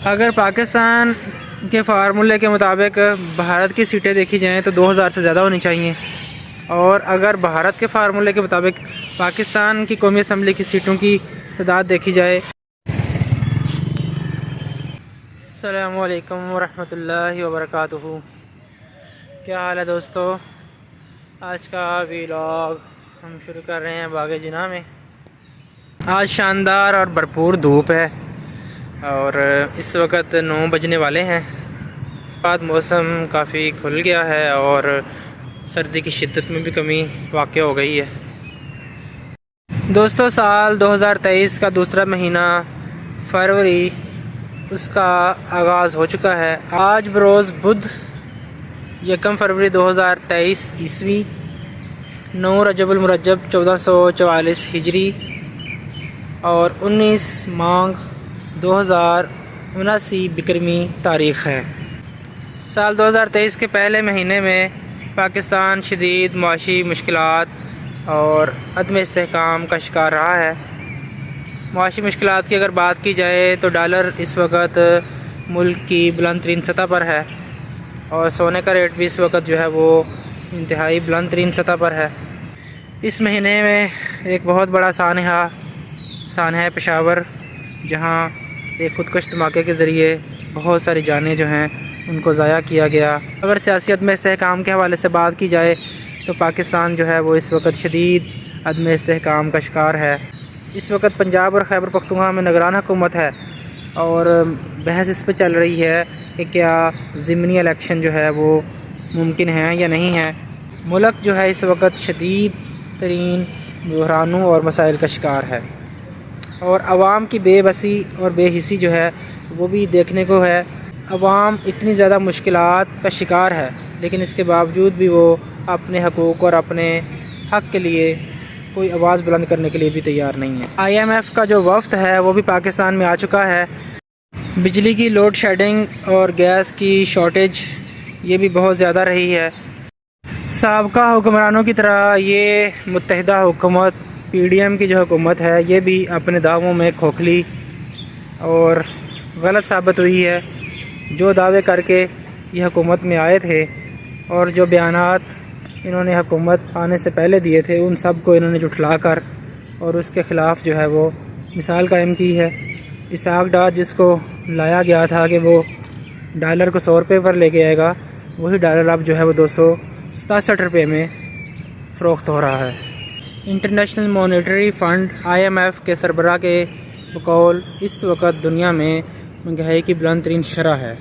اگر پاکستان کے فارمولے کے مطابق بھارت کی سیٹیں دیکھی جائیں تو 2000 سے زیادہ ہونی چاہیے، اور اگر بھارت کے فارمولے کے مطابق پاکستان کی قومی اسمبلی کی سیٹوں کی تعداد دیکھی جائے۔ السلام علیکم ورحمۃ اللہ وبرکاتہ۔ کیا حال ہے دوستو؟ آج کا ویلاگ ہم شروع کر رہے ہیں باغ جناح میں۔ آج شاندار اور بھرپور دھوپ ہے اور اس وقت 9 بجنے والے ہیں۔ بعد موسم کافی کھل گیا ہے اور سردی کی شدت میں بھی کمی واقع ہو گئی ہے۔ دوستو، سال 2023 کا دوسرا مہینہ فروری اس کا آغاز ہو چکا ہے۔ آج بروز بدھ 1 فروری 2023 عیسوی، 9 رجب المرجب 1444 ہجری اور 19 مانگ 2079 بکرمی تاریخ ہے۔ سال 2023 کے پہلے مہینے میں پاکستان شدید معاشی مشکلات اور عدم استحکام کا شکار رہا ہے۔ معاشی مشکلات کی اگر بات کی جائے تو ڈالر اس وقت ملک کی بلند ترین سطح پر ہے اور سونے کا ریٹ بھی اس وقت جو ہے وہ انتہائی بلند ترین سطح پر ہے۔ اس مہینے میں ایک بہت بڑا سانحہ پشاور، جہاں ایک خودکش دھماکے کے ذریعے بہت ساری جانیں جو ہیں ان کو ضائع کیا گیا۔ اگر سیاست میں استحکام کے حوالے سے بات کی جائے تو پاکستان جو ہے وہ اس وقت شدید عدم استحکام کا شکار ہے۔ اس وقت پنجاب اور خیبر پختونخوا میں نگران حکومت ہے اور بحث اس پہ چل رہی ہے کہ کیا ضمنی الیکشن جو ہے وہ ممکن ہے یا نہیں ہے۔ ملک جو ہے اس وقت شدید ترین بحرانوں اور مسائل کا شکار ہے اور عوام کی بے بسی اور بے حسی جو ہے وہ بھی دیکھنے کو ہے۔ عوام اتنی زیادہ مشکلات کا شکار ہے لیکن اس کے باوجود بھی وہ اپنے حقوق اور اپنے حق کے لیے کوئی آواز بلند کرنے کے لیے بھی تیار نہیں ہے۔ IMF کا جو وفد ہے وہ بھی پاکستان میں آ چکا ہے۔ بجلی کی لوڈ شیڈنگ اور گیس کی شارٹیج یہ بھی بہت زیادہ رہی ہے۔ سابقہ حکمرانوں کی طرح یہ متحدہ حکومت PDM کی جو حکومت ہے یہ بھی اپنے دعووں میں کھوکھلی اور غلط ثابت ہوئی ہے۔ جو دعوے کر کے یہ حکومت میں آئے تھے اور جو بیانات انہوں نے حکومت آنے سے پہلے دیے تھے ان سب کو انہوں نے جھٹلا کر اور اس کے خلاف جو ہے وہ مثال قائم کی ہے۔ اسحاق ڈار جس کو لایا گیا تھا کہ وہ ڈالر کو 100 روپے پر لے کے آئے گا، وہی ڈالر اب جو ہے وہ 267 روپے میں فروخت ہو رہا ہے۔ انٹرنیشنل مانیٹری فنڈ IMF کے سربراہ کے بقول اس وقت دنیا میں مہنگائی کی بلند ترین شرح ہے۔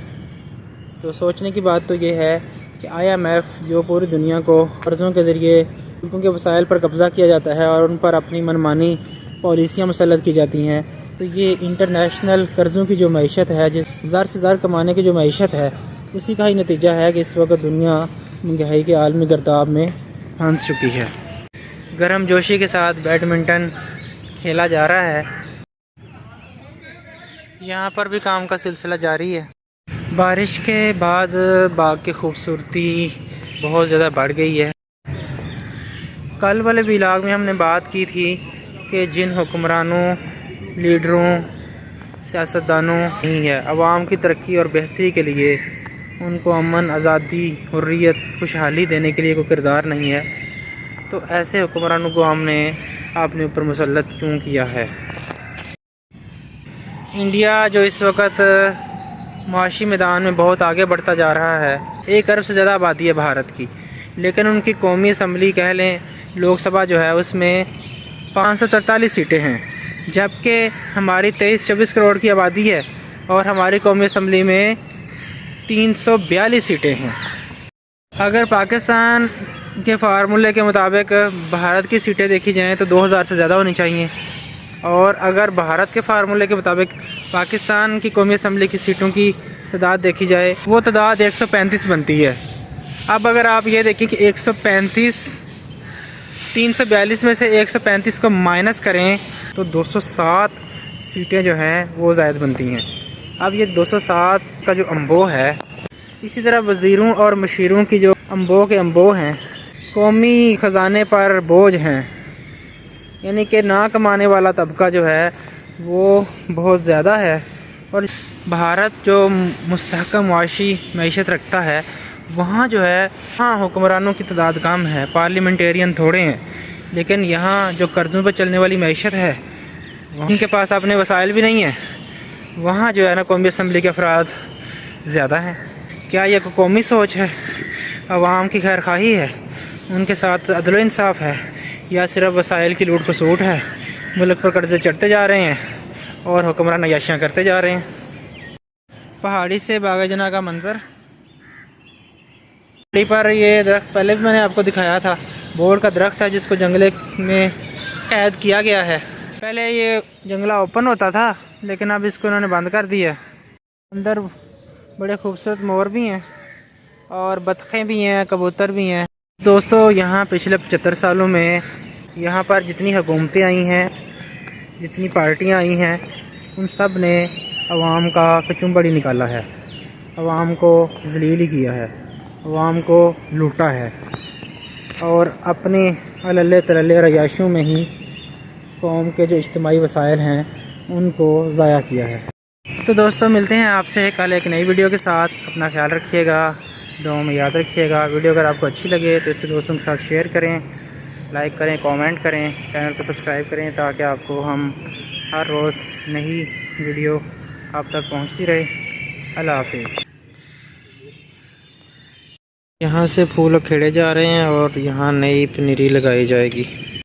تو سوچنے کی بات تو یہ ہے کہ IMF جو پوری دنیا کو قرضوں کے ذریعے ملکوں کے وسائل پر قبضہ کیا جاتا ہے اور ان پر اپنی منمانی پالیسیاں مسلط کی جاتی ہیں، تو یہ انٹرنیشنل قرضوں کی جو معیشت ہے، زر سے زر کمانے کی جو معیشت ہے، اسی کا ہی نتیجہ ہے کہ اس وقت دنیا مہنگائی کے عالمی گرداب میں پھنس چکی ہے۔ گرم جوشی کے ساتھ بیڈمنٹن کھیلا جا رہا ہے۔ یہاں پر بھی کام کا سلسلہ جاری ہے۔ بارش کے بعد باغ کی خوبصورتی بہت زیادہ بڑھ گئی ہے۔ کل والے ویلاگ میں ہم نے بات کی تھی کہ جن حکمرانوں، لیڈروں، سیاستدانوں نہیں ہے، عوام کی ترقی اور بہتری کے لیے ان کو امن، آزادی، حریت، خوشحالی دینے کے لیے کوئی کردار نہیں ہے، تو ایسے حکمرانوں کو ہم نے اپنے اوپر مسلط کیوں کیا ہے؟ انڈیا جو اس وقت معاشی میدان میں بہت آگے بڑھتا جا رہا ہے، 1 ارب سے زیادہ آبادی ہے بھارت کی، لیکن ان کی قومی اسمبلی کہہ لیں، لوک سبھا جو ہے اس میں 543 سیٹیں ہیں، جبکہ ہماری 23-24 کروڑ کی آبادی ہے اور ہماری قومی اسمبلی میں 342 سیٹیں ہیں۔ اگر پاکستان کے فارمولے کے مطابق بھارت کی سیٹیں دیکھی جائیں تو 2000 سے زیادہ ہونی چاہیے، اور اگر بھارت کے فارمولے کے مطابق پاکستان کی قومی اسمبلی کی سیٹوں کی تعداد دیکھی جائے وہ تعداد 135 بنتی ہے۔ اب اگر آپ یہ دیکھیں کہ 342 میں سے 135 کو مائنس کریں تو 207 سیٹیں جو ہیں وہ زائد بنتی ہیں۔ اب یہ 207 کا جو امبو ہے، اسی طرح وزیروں اور مشیروں کی جو امبو کے امبو ہیں، قومی خزانے پر بوجھ ہیں، یعنی کہ نہ کمانے والا طبقہ جو ہے وہ بہت زیادہ ہے اور بھارت جو مستحکم معاشی معیشت رکھتا ہے وہاں جو ہے ہاں حکمرانوں کی تعداد کم ہے، پارلیمنٹیرین تھوڑے ہیں، لیکن یہاں جو قرضوں پہ چلنے والی معیشت ہے ان کے پاس اپنے وسائل بھی نہیں ہیں، وہاں جو ہے نا قومی اسمبلی کے افراد زیادہ ہیں۔ کیا یہ قومی سوچ ہے، عوام کی خیر خواہی ہے، ان کے ساتھ عدل و انصاف ہے، یا صرف وسائل کی لوٹ کسوٹ ہے؟ ملک پر قرضے چڑھتے جا رہے ہیں اور حکمران عیاشیاں کرتے جا رہے ہیں۔ پہاڑی سے باغ جناح کا منظر، پہاڑی پر یہ درخت پہلے بھی میں نے آپ کو دکھایا تھا، بور کا درخت ہے جس کو جنگلے میں قید کیا گیا ہے۔ پہلے یہ جنگلہ اوپن ہوتا تھا لیکن اب اس کو انہوں نے بند کر دیا ہے۔ اندر بڑے خوبصورت مور بھی ہیں اور بطخیں بھی ہیں، کبوتر بھی ہیں۔ دوستو یہاں پچھلے 75 سالوں میں یہاں پر جتنی حکومتیں آئی ہیں، جتنی پارٹیاں آئی ہیں، ان سب نے عوام کا کچمبڑی نکالا ہے، عوام کو ذلیل ہی کیا ہے، عوام کو لوٹا ہے اور اپنے عللے تللے اور عیاشیوں میں ہی قوم کے جو اجتماعی وسائل ہیں ان کو ضائع کیا ہے۔ تو دوستو ملتے ہیں آپ سے کل ایک نئی ویڈیو کے ساتھ۔ اپنا خیال رکھیے گا، دعاؤں میں یاد رکھیے گا۔ ویڈیو اگر آپ کو اچھی لگے تو اسے دوستوں کے ساتھ شیئر کریں، لائک کریں، کامنٹ کریں، چینل کو سبسکرائب کریں تاکہ آپ کو ہم ہر روز نئی ویڈیو آپ تک پہنچتی رہے۔ اللہ حافظ۔ یہاں سے پھول کھیڑے جا رہے ہیں اور یہاں نئی پنیری لگائی جائے گی۔